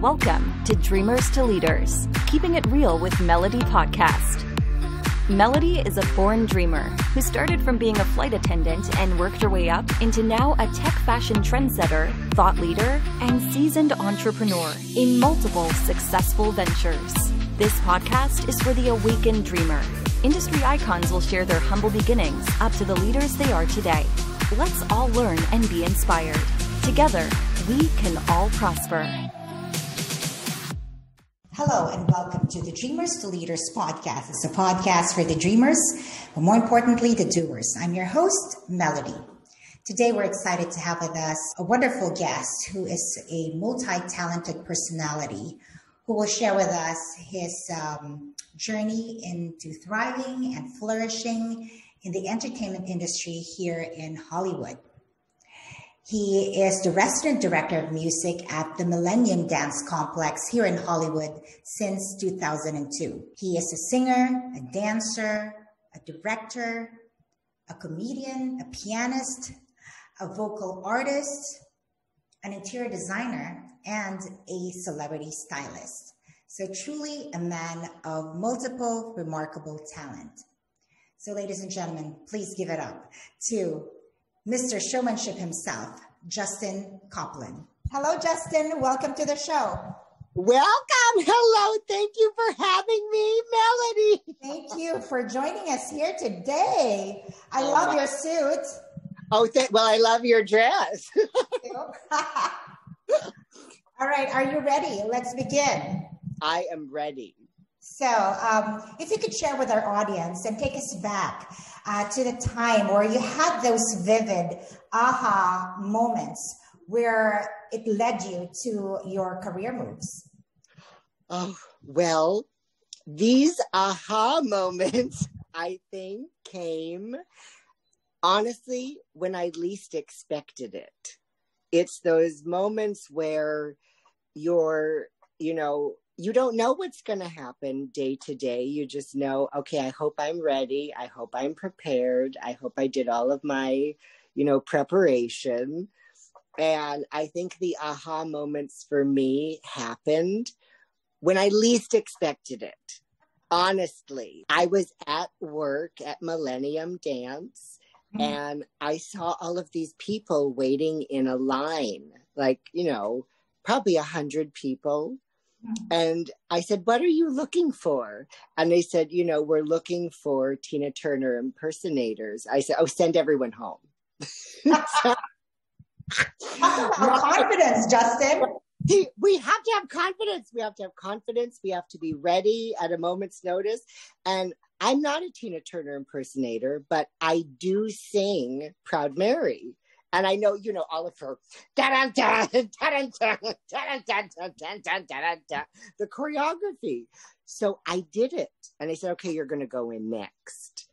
Welcome to Dreamers to Leaders, Keeping It Real with Melody podcast. Melody is a born dreamer who started from being a flight attendant and worked her way up into now a tech fashion trendsetter, thought leader, and seasoned entrepreneur in multiple successful ventures. This podcast is for the awakened dreamer. Industry icons will share their humble beginnings up to the leaders they are today. Let's all learn and be inspired. Together, we can all prosper. Hello and welcome to the Dreamers to Leaders podcast. It's a podcast for the dreamers, but more importantly, the doers. I'm your host, Melody. Today, we're excited to have with us a wonderful guest who is a multi-talented personality who will share with us his journey into thriving and flourishing in the entertainment industry here in Hollywood. He is the resident director of music at the Millennium Dance Complex here in Hollywood since 2002. He is a singer, a dancer, a director, a comedian, a pianist, a vocal artist, an interior designer, and a celebrity stylist. So truly a man of multiple remarkable talent. So ladies and gentlemen, please give it up to Mr. Showmanship himself, Justin Kopplin. Hello, Justin. Welcome to the show. Welcome. Hello. Thank you for having me, Melody. Thank you for joining us here today. I love your suit. Well, I love your dress. All right. Are you ready? Let's begin. I am ready. So if you could share with our audience and take us back to the time where you had those vivid aha moments where it led you to your career moves. Oh, well, these aha moments, I think, came, honestly, when I least expected it. It's those moments where you don't know what's going to happen day to day. You just know, okay, I hope I'm ready. I hope I'm prepared. I hope I did all of my, preparation. And I think the aha moments for me happened when I least expected it. Honestly, I was at work at Millennium Dance and I saw all of these people waiting in a line, like, probably 100 people. And I said, what are you looking for? And they said, we're looking for Tina Turner impersonators. I said, send everyone home. Talk about confidence, Justin. We have to have confidence. We have to have confidence. We have to be ready at a moment's notice. And I'm not a Tina Turner impersonator, but I do sing Proud Mary. And I know, all of her, the choreography. So I did it. And they said, okay, you're going to go in next.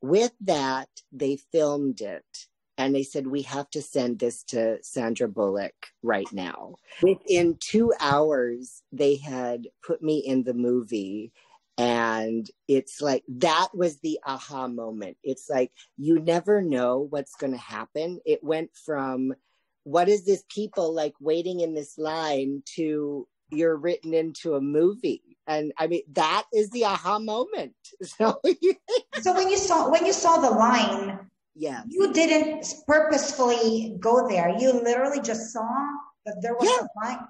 With that, they filmed it. And they said, we have to send this to Sandra Bullock right now. Within 2 hours, they had put me in the movie. And it's like, that was the aha moment. It's like, you never know what's going to happen. It went from, what is this people like waiting in this line to you're written into a movie. And I mean, that is the aha moment. So when you saw the line, yes, you didn't purposefully go there. You literally just saw that there was a line.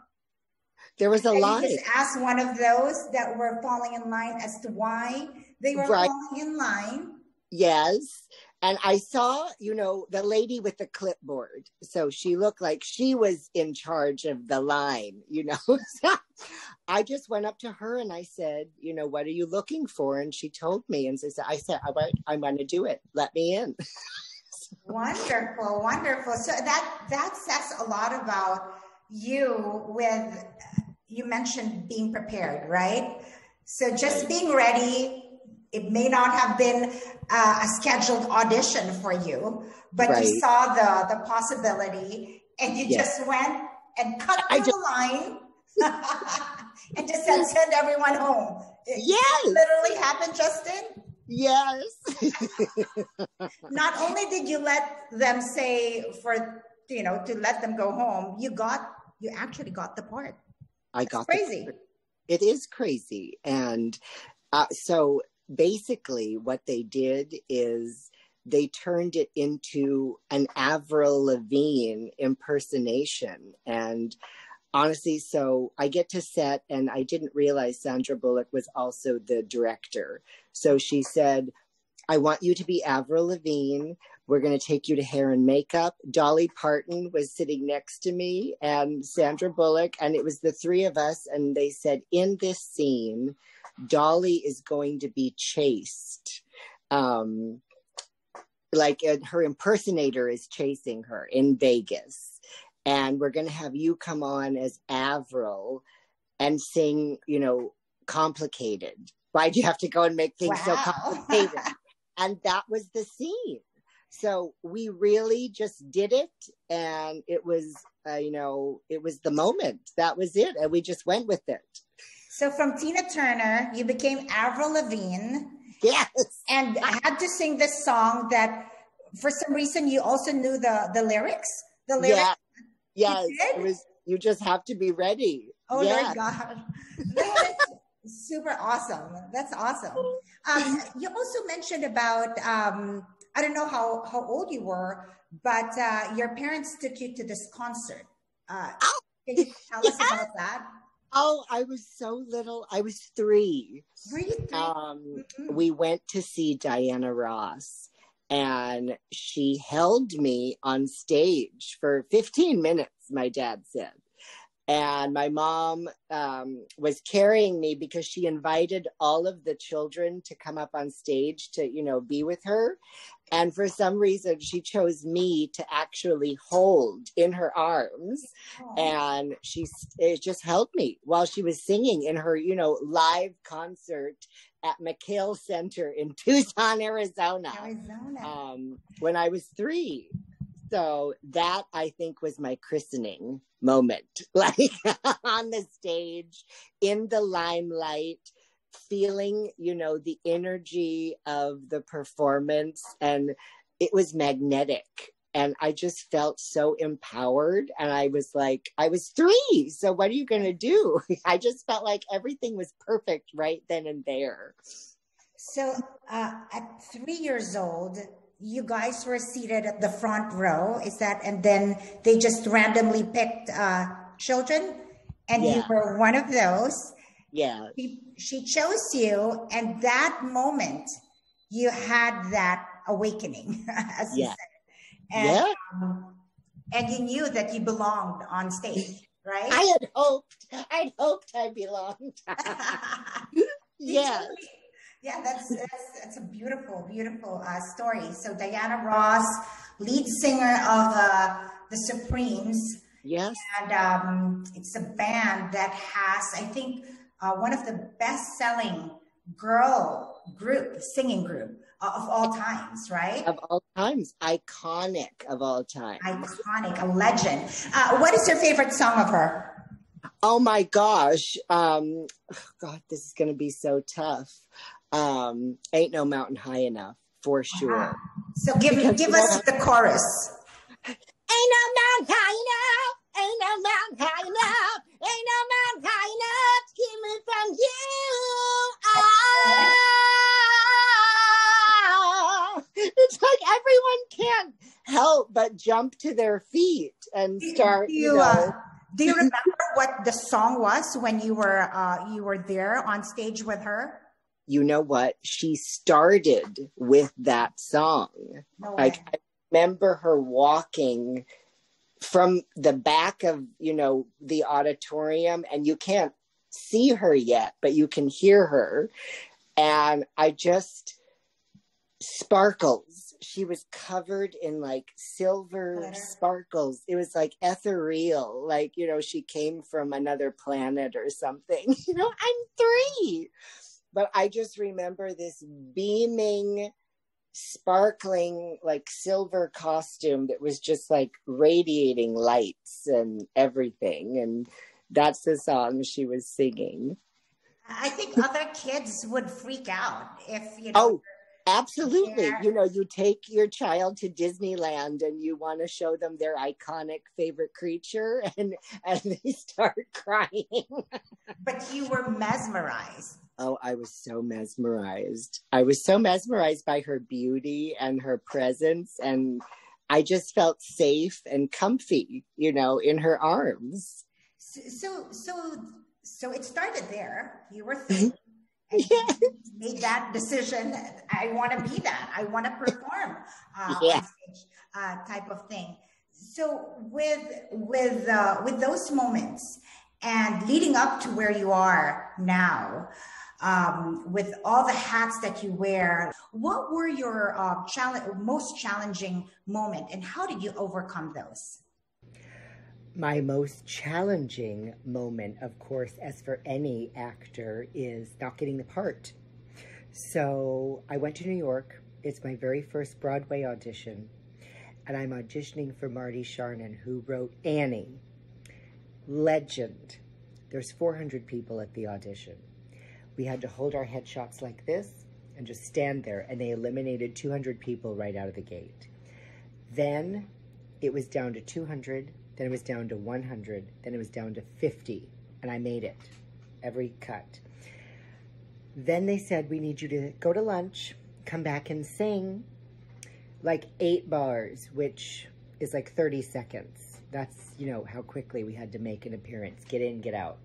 There was a line. You just asked one of those that were falling in line as to why they were falling in line. Yes. And I saw, the lady with the clipboard. So she looked like she was in charge of the line, So I just went up to her and I said, what are you looking for? And she told me. And so I said, all right, I'm going to do it. Let me in. Wonderful, wonderful. So that says a lot about you you mentioned being prepared, right? So just being ready. It may not have been a scheduled audition for you, but you saw the possibility and you just went and cut through the line and just said, send everyone home. Yes. It literally happened, Justin? Yes. Not only did you let them say to let them go home, you actually got the part. I That's got crazy. It is crazy. And so basically what they did is they turned it into an Avril Lavigne impersonation. And honestly, so I get to set, and I didn't realize Sandra Bullock was also the director. So she said, I want you to be Avril Lavigne. We're going to take you to hair and makeup. Dolly Parton was sitting next to me and Sandra Bullock, and it was the three of us. And they said, in this scene, Dolly is going to be chased. Like her impersonator is chasing her in Vegas. And we're going to have you come on as Avril and sing, you know, Complicated. Why'd you have to go and make things so complicated? And that was the scene. So we really just did it. And it was, you know, it was the moment. That was it. And we just went with it. So from Tina Turner, you became Avril Lavigne. Yes. And had to sing this song that for some reason you also knew the lyrics. The lyrics. Yeah. Yes. It was, you just have to be ready. Oh, yeah. Lord God. That's super awesome. That's awesome. You also mentioned about, I don't know how old you were, but your parents took you to this concert. Can you tell us about that? Oh, I was so little. I was 3. Were you 3? We went to see Diana Ross, and she held me on stage for 15 minutes, my dad said. And my mom was carrying me because she invited all of the children to come up on stage to, you know, be with her. And for some reason, she chose me to actually hold in her arms. Oh. And it just held me while she was singing in her, you know, live concert at McHale Center in Tucson, Arizona. When I was 3. So that, I think, was my christening moment, like on the stage, in the limelight, feeling, you know, the energy of the performance. And it was magnetic. And I just felt so empowered. And I was like, I was 3. So what are you going to do? I just felt like everything was perfect right then and there. So at 3 years old, you guys were seated at the front row, is that? And then they just randomly picked children, and you were one of those. Yeah. She chose you, and that moment, you had that awakening, as you said. And, and you knew that you belonged on stage, right? I'd hoped I belonged. Yeah. Yeah, that's a beautiful, beautiful story. So Diana Ross, lead singer of the Supremes. Yes. And it's a band that has, I think, one of the best-selling girl group, singing group of all times, right? Of all times. Iconic of all time. Iconic, a legend. What is your favorite song of her? Oh my gosh. God, this is going to be so tough. Ain't No Mountain High Enough, for sure. So give us the chorus. Ain't no mountain high enough, ain't no mountain high enough, ain't no mountain high enough to keep me from you. It's like everyone can't help but jump to their feet and start, do you remember what the song was when you were there on stage with her? You know what? She started with that song. No like I remember her walking from the back of, you know, the auditorium, and you can't see her yet, but you can hear her. And I just sparkles. She was covered in like silver sparkles. It was like ethereal, like, you know, she came from another planet or something. You know, I'm 3. But I just remember this beaming, sparkling, like silver costume that was just like radiating lights and everything. And that's the song she was singing. I think other kids would freak out if, you know. Absolutely. There. You know, you take your child to Disneyland and you want to show them their iconic favorite creature and they start crying. But you were mesmerized. Oh, I was so mesmerized. I was so mesmerized by her beauty and her presence. And I just felt safe and comfy, you know, in her arms. So it started there. You were three. And you made that decision. I want to be that. I want to perform on stage, type of thing. So with those moments and leading up to where you are now, with all the hats that you wear, what were your most challenging moment, and how did you overcome those? My most challenging moment, of course, as for any actor, is not getting the part. So I went to New York. It's my very first Broadway audition. And I'm auditioning for Marty Sharnon, who wrote Annie. Legend. There's 400 people at the audition. We had to hold our headshots like this and just stand there. And they eliminated 200 people right out of the gate. Then it was down to 200. Then it was down to 100. Then it was down to 50. And I made it. Every cut. Then they said, we need you to go to lunch, come back and sing like 8 bars, which is like 30 seconds. That's, you know, how quickly we had to make an appearance. Get in, get out.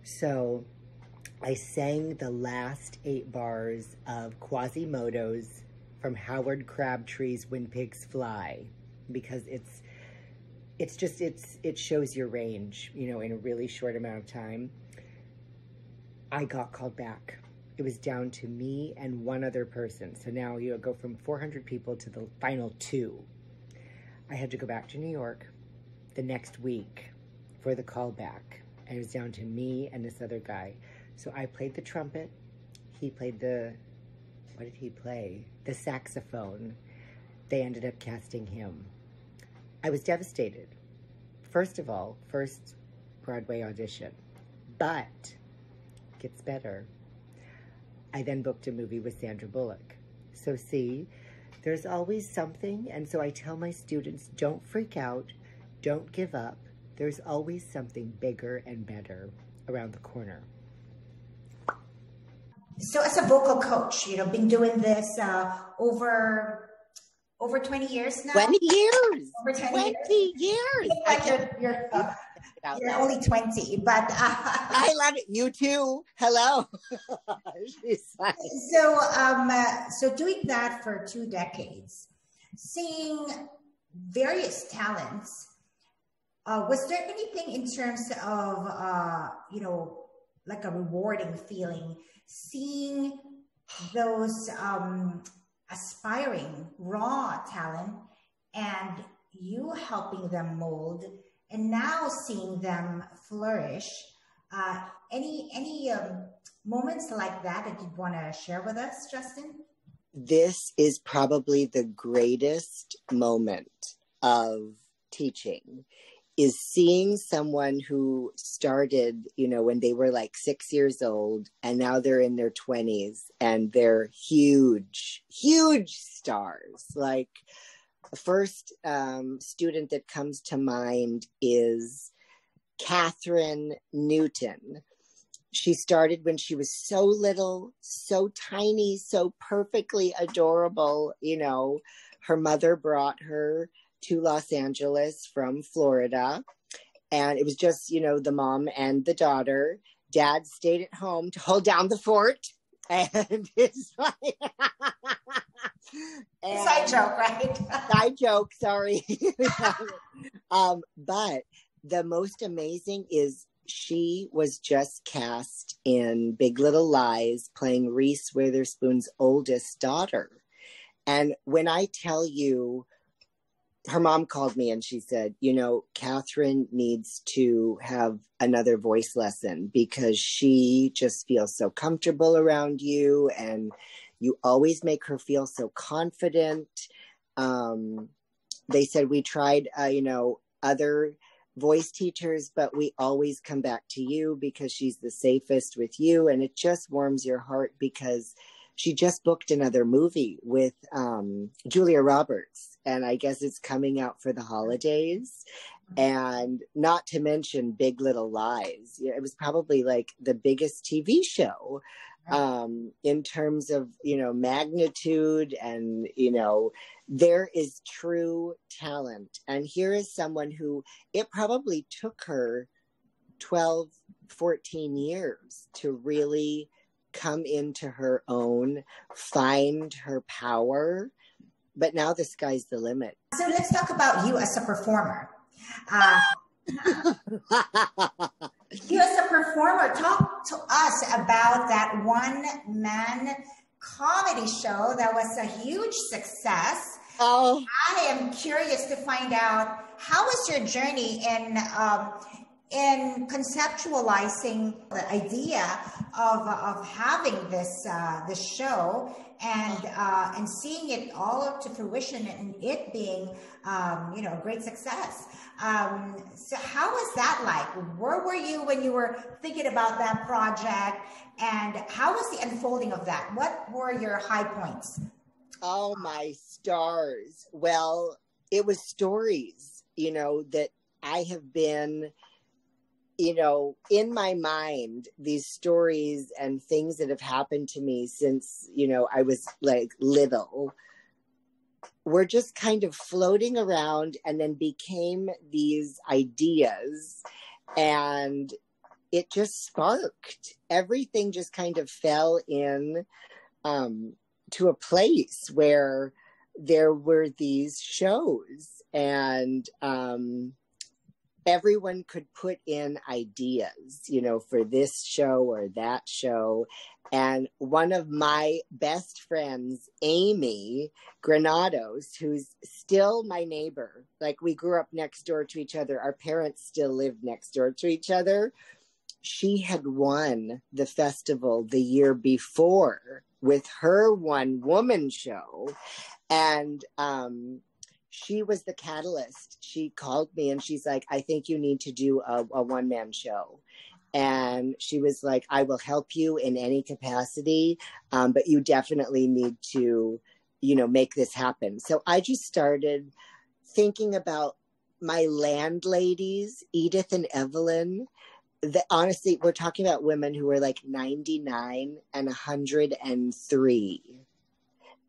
So I sang the last 8 bars of Quasimodo's from Howard Crabtree's When Pigs Fly, because it shows your range, you know, in a really short amount of time. I got called back. It was down to me and one other person. So now you go from 400 people to the final 2. I had to go back to New York the next week for the callback. And it was down to me and this other guy. So I played the trumpet. He played what did he play? The saxophone. They ended up casting him. I was devastated. First of all, first Broadway audition. But it gets better. I then booked a movie with Sandra Bullock. So see, there's always something. And so I tell my students, don't freak out. Don't give up. There's always something bigger and better around the corner. So as a vocal coach, you know, been doing this over 20 years now? 20 years. Over 20 years. Like you're only 20, but I love it. You too. Hello. So doing that for 2 decades, seeing various talents, was there anything in terms of, you know, like a rewarding feeling, seeing those aspiring raw talent and you helping them mold and now seeing them flourish? Any moments like that you'd want to share with us, Justin? This is probably the greatest moment of teaching, is seeing someone who started, you know, when they were like 6 years old and now they're in their 20s and they're huge, huge stars. Like the first student that comes to mind is Catherine Newton. She started when she was so little, so tiny, so perfectly adorable. You know, her mother brought her to Los Angeles from Florida. And it was just, you know, the mom and the daughter. Dad stayed at home to hold down the fort. And it's like... Side joke, right? Side joke, sorry. But the most amazing is she was just cast in Big Little Lies, playing Reese Witherspoon's oldest daughter. And when I tell you, her mom called me and she said, you know, Catherine needs to have another voice lesson because she just feels so comfortable around you and you always make her feel so confident. They said we tried, you know, other voice teachers, but we always come back to you because she's the safest with you. And it just warms your heart because she just booked another movie with Julia Roberts, and I guess it's coming out for the holidays. And not to mention Big Little Lies. It was probably like the biggest TV show in terms of, magnitude, and, there is true talent. And here is someone who, it probably took her 12, 14 years to really come into her own, find her power. But now the sky's the limit. So let's talk about you as a performer. You as a performer, talk to us about that one-man comedy show that was a huge success. Oh, I am curious to find out, how was your journey in conceptualizing the idea of having this show and seeing it all up to fruition and it being a great success. So how was that like? Where were you when you were thinking about that project, and how was the unfolding of that? What were your high points? Oh, my stars. Well, it was stories, that I have been, in my mind, these stories and things that have happened to me since, I was like little, were just kind of floating around and then became these ideas, and it just sparked. Everything just kind of fell in to a place where there were these shows, and everyone could put in ideas, for this show or that show. And one of my best friends, Amy Granados, who's still my neighbor, like we grew up next door to each other. Our parents still lived next door to each other. She had won the festival the year before with her one-woman show. And she was the catalyst. She called me and she's like, I think you need to do a one-man show. And she was like, I will help you in any capacity, but you definitely need to, make this happen. So I just started thinking about my landladies, Edith and Evelyn. Honestly, we're talking about women who were like 99 and 103.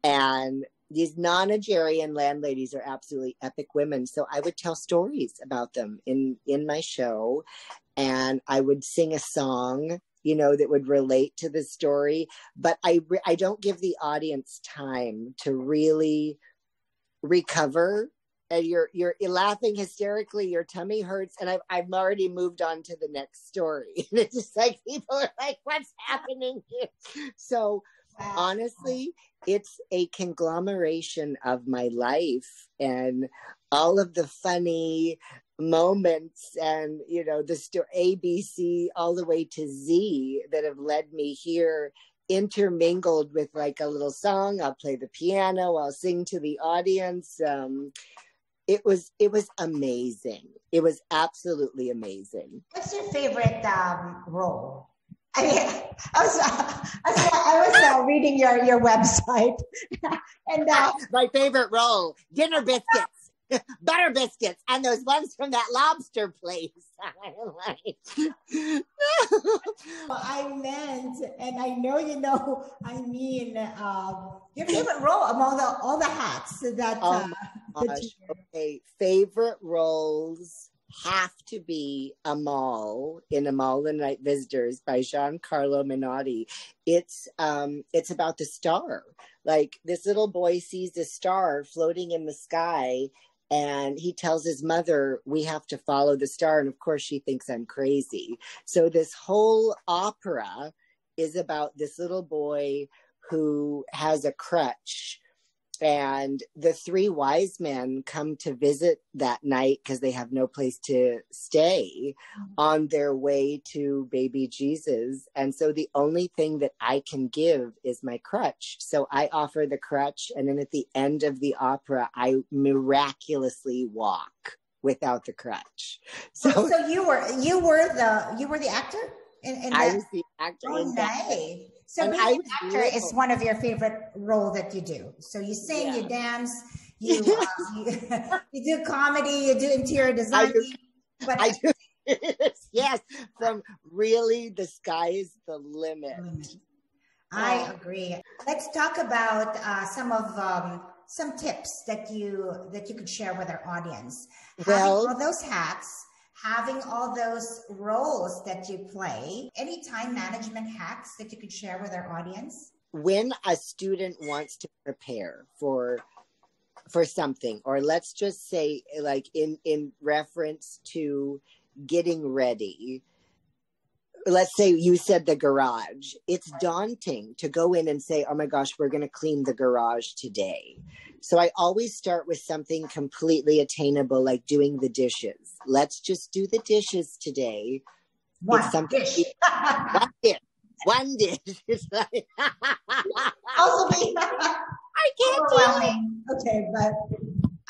And these nonagerian landladies are absolutely epic women. So I would tell stories about them in my show, and I would sing a song, that would relate to the story. But I don't give the audience time to really recover. And you're laughing hysterically, your tummy hurts, and I've already moved on to the next story. And it's just like, people are like, what's happening here? So honestly, it's a conglomeration of my life and all of the funny moments and, the story ABC all the way to Z that have led me here, intermingled with like a little song. I'll play the piano, I'll sing to the audience. It was amazing. It was absolutely amazing. What's your favorite role? I mean, I was reading your website, and my favorite role: dinner biscuits, butter biscuits, and those ones from that lobster place. I meant, and I know your favorite role among all the hats that. Okay, favorite roles have to be Amal in Amal and Night Visitors by Giancarlo Menotti. It's about the star. Like, this little boy sees the star floating in the sky, and he tells his mother, we have to follow the star. And of course she thinks I'm crazy. So this whole opera is about this little boy who has a crutch. And the three wise men come to visit that night because they have no place to stay on their way to baby Jesus. And so the only thing that I can give is my crutch. So I offer the crutch. And then at the end of the opera, I miraculously walk without the crutch. So you were the actor? I was the actor. Oh, nice. So And being I an was actor is one of your favorite role that you do. So you sing, you dance, you you do comedy, you do interior designing. I do. Yes, from really the sky is the limit. I agree. Let's talk about some tips that you could share with our audience. Having all those hats, having all those roles that you play, any time management hacks that you could share with our audience? When a student wants to prepare for something, or let's just say like in reference to getting ready, let's say you said the garage, it's daunting to go in and say, oh my gosh, we're going to clean the garage today. So I always start with something completely attainable, like doing the dishes. Let's just do the dishes today. One dish. One dish. It's like, also be I can't overwhelming. Okay, but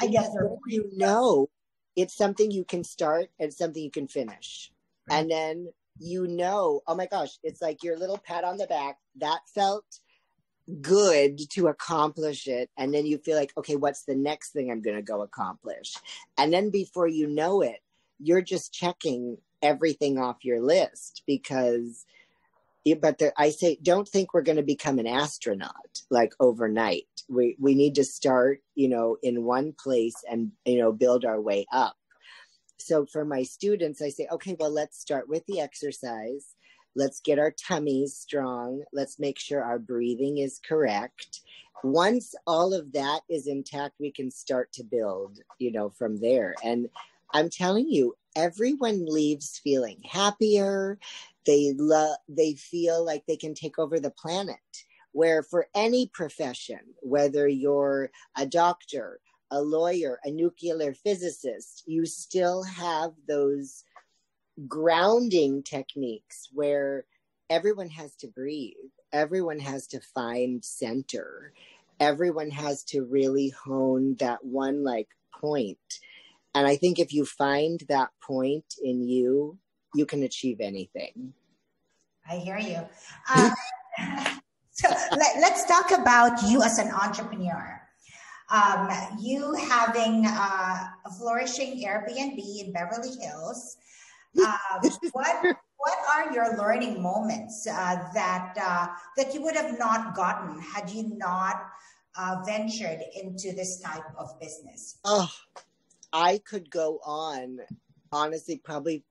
I guess you know, it's something you can start and something you can finish. Right. And then you know, oh my gosh, it's like your little pat on the back. That felt good to accomplish it. And then you feel like, okay, what's the next thing I'm going to go accomplish? And then before you know it, you're just checking everything off your list because, I say, don't think we're going to become an astronaut like overnight. We need to start, in one place and, build our way up. So for my students, I say, okay, well, let's start with the exercise. Let's get our tummies strong. Let's make sure our breathing is correct. Once all of that is intact, we can start to build, from there. And I'm telling you, everyone leaves feeling happier. They feel like they can take over the planet. Where for any profession, whether you're a doctor, a lawyer, a nuclear physicist, you still have those grounding techniques where everyone has to breathe. Everyone has to find center. Everyone has to really hone that one point. And I think if you find that point in you, you can achieve anything. I hear you. So let's talk about you as an entrepreneur. You having a flourishing Airbnb in Beverly Hills. What are your learning moments that you would have not gotten had you not ventured into this type of business? Oh, I could go on, honestly, probably,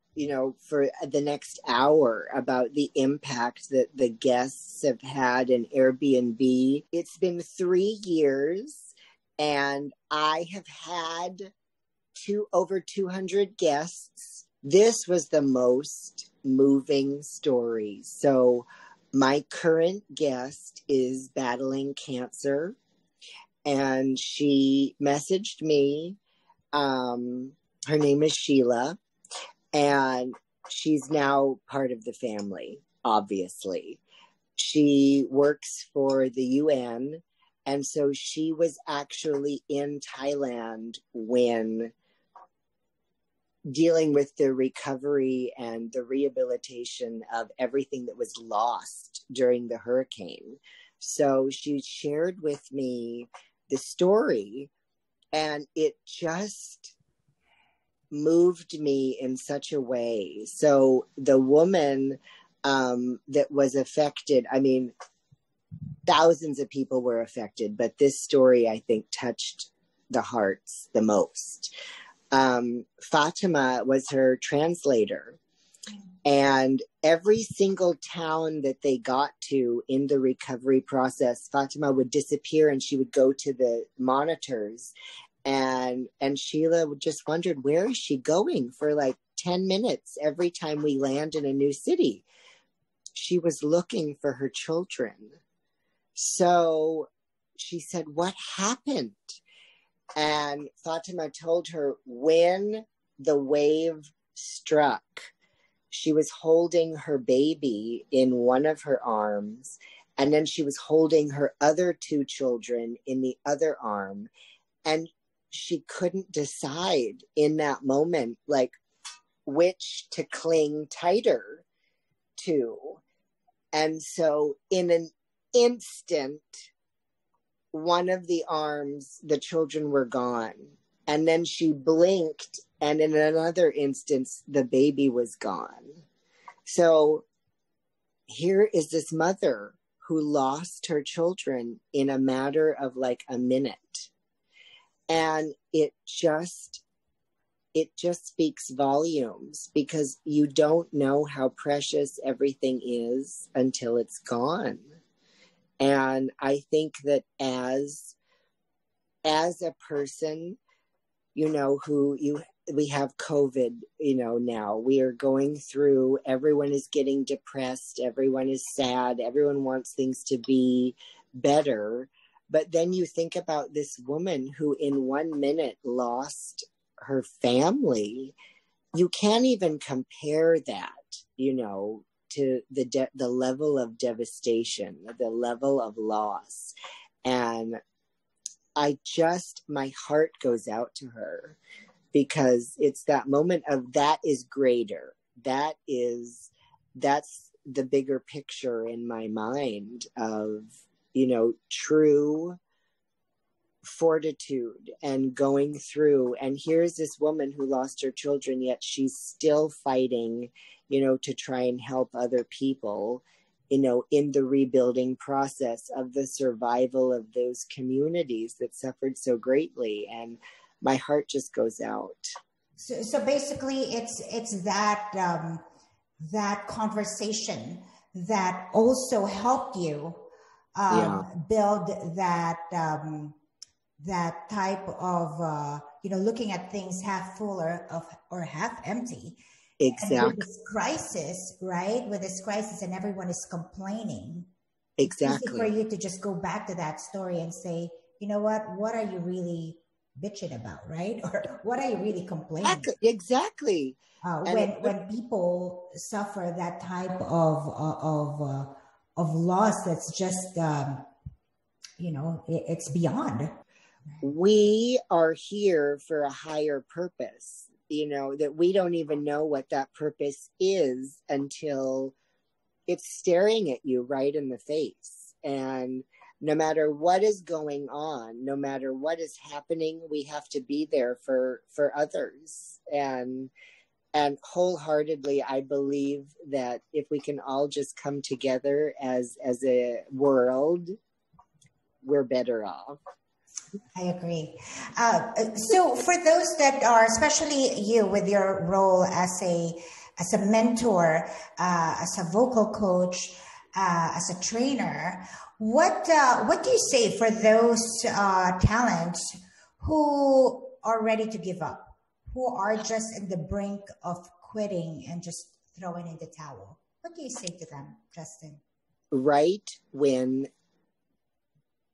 for the next hour about the impact that the guests have had in Airbnb. It's been 3 years. And I have had over 200 guests. This was the most moving story. So my current guest is battling cancer, and she messaged me. Her name is Sheila, and she's now part of the family, obviously. She works for the UN. And so she was actually in Thailand when dealing with the recovery and the rehabilitation of everything that was lost during the hurricane. So she shared with me the story, and it just moved me in such a way. So the woman that was affected, thousands of people were affected, but this story, I think, touched the hearts the most. Fatima was her translator, and every single town that they got to in the recovery process, Fatima would disappear and she would go to the monitors, and Sheila just wondered, where is she going for 10 minutes every time we land in a new city? She was looking for her children. So she said, what happened? And Fatima told her when the wave struck, she was holding her baby in one of her arms, and then she was holding her other 2 children in the other arm. And she couldn't decide in that moment, which to cling tighter to. And so in an instant, one of the arms, the children were gone. And then she blinked, and in another instance, the baby was gone. So here is this mother who lost her children in a matter of like a minute. And it just speaks volumes, because you don't know how precious everything is until it's gone. And I think that as a person, we have COVID, now we are going through, everyone is getting depressed, everyone is sad, everyone wants things to be better. But then you think about this woman who in 1 minute lost her family. You can't even compare that, to the level of devastation, the level of loss. And my heart goes out to her, because it's that moment of, that is greater. That's the bigger picture in my mind of, true fortitude and going through. And here's this woman who lost her children, yet she's still fighting, to try and help other people, in the rebuilding process of the survival of those communities that suffered so greatly. And my heart just goes out. So basically it's that conversation that also helped you build that type of, looking at things half full or half empty. Exactly. And with this crisis, right? With this crisis and everyone is complaining. Exactly. It's easy for you to just go back to that story and say, you know what are you really bitching about, right? Or what are you really complaining? Exactly. When people suffer that type of loss, that's just, it's beyond. We are here for a higher purpose, that we don't even know what that purpose is until it's staring at you right in the face. And no matter what is going on, no matter what is happening, we have to be there for others. And wholeheartedly, I believe that if we can all just come together as a world, we're better off. I agree. So for those that are, especially you with your role as a mentor, as a vocal coach, as a trainer, what do you say for those talents who are ready to give up, who are just in the brink of quitting and just throwing in the towel? What do you say to them, Justin? Right when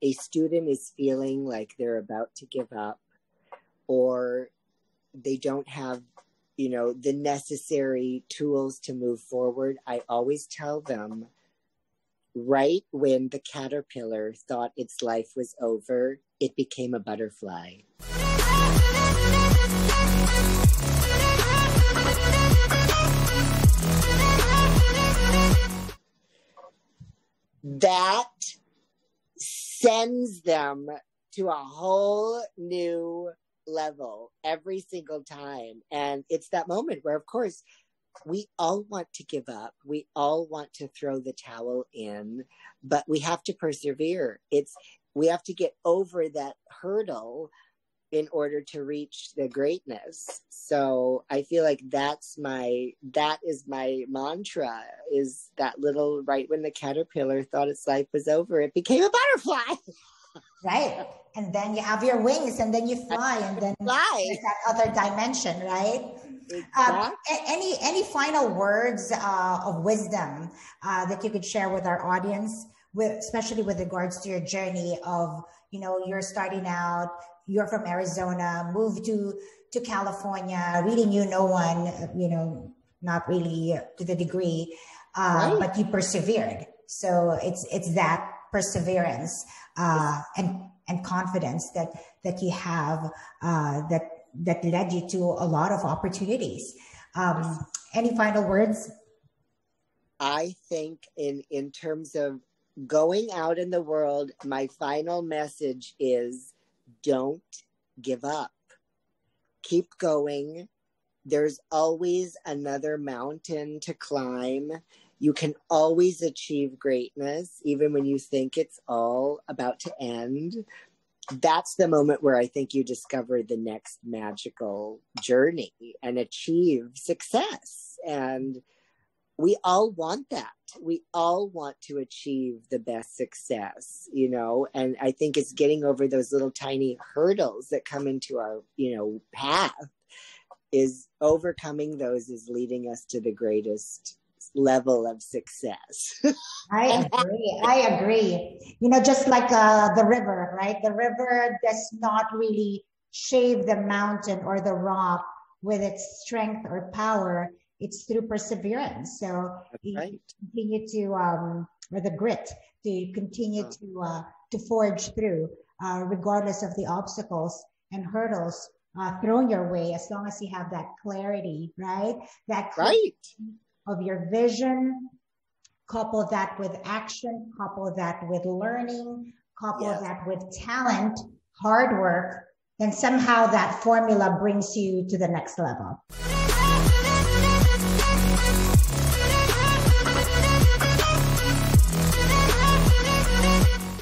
a student is feeling like they're about to give up, or they don't have, the necessary tools to move forward, I always tell them, right when the caterpillar thought its life was over, it became a butterfly. That sends them to a whole new level every single time. And it's that moment where, of course, we all want to give up. We all want to throw the towel in, but we have to persevere. We have to get over that hurdle in order to reach the greatness. So I feel like that is my mantra, is that little, right when the caterpillar thought its life was over, it became a butterfly. Right. And then you have your wings and then you fly and then there's that other dimension, right? Exactly. Any final words of wisdom that you could share with our audience, especially with regards to your journey of, you're starting out, you're from Arizona, moved to California, really knew no one, not really to the degree, but you persevered. So it's that perseverance and confidence that you have that led you to a lot of opportunities. Any final words? I think in terms of going out in the world, my final message is don't give up. Keep going. There's always another mountain to climb. You can always achieve greatness, even when you think it's all about to end. That's the moment where I think you discover the next magical journey and achieve success. And we all want that. We all want to achieve the best success, you know, and I think it's getting over those little tiny hurdles that come into our, you know, path. Is overcoming those is leading us to the greatest level of success. I agree. I agree. You know, just like the river, right? The river does not really shave the mountain or the rock with its strength or power. It's through perseverance. So you continue to, or the grit to continue to forge through, regardless of the obstacles and hurdles thrown your way, as long as you have that clarity, right? That clarity of your vision, couple that with action, couple that with learning, couple that with talent, hard work, then somehow that formula brings you to the next level.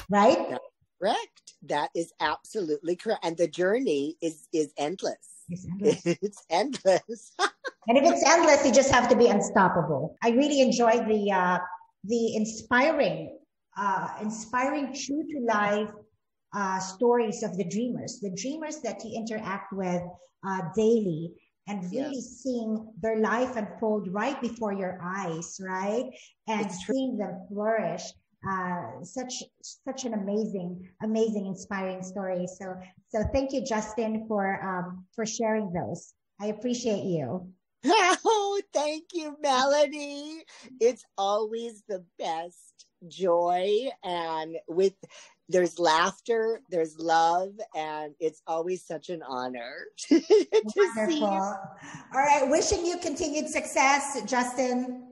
Right? That's correct. That is absolutely correct. And the journey is endless. It's endless. It's endless. And if it's endless, you just have to be unstoppable. I really enjoy the inspiring true to life stories of the dreamers that you interact with daily, and really seeing their life unfold right before your eyes, right? And seeing them flourish. Such an amazing, inspiring story. So thank you, Justin, for sharing those. I appreciate you. Oh, thank you, Melody. It's always the best joy, and there's laughter, there's love, and it's always such an honor to see you. All right, wishing you continued success, Justin.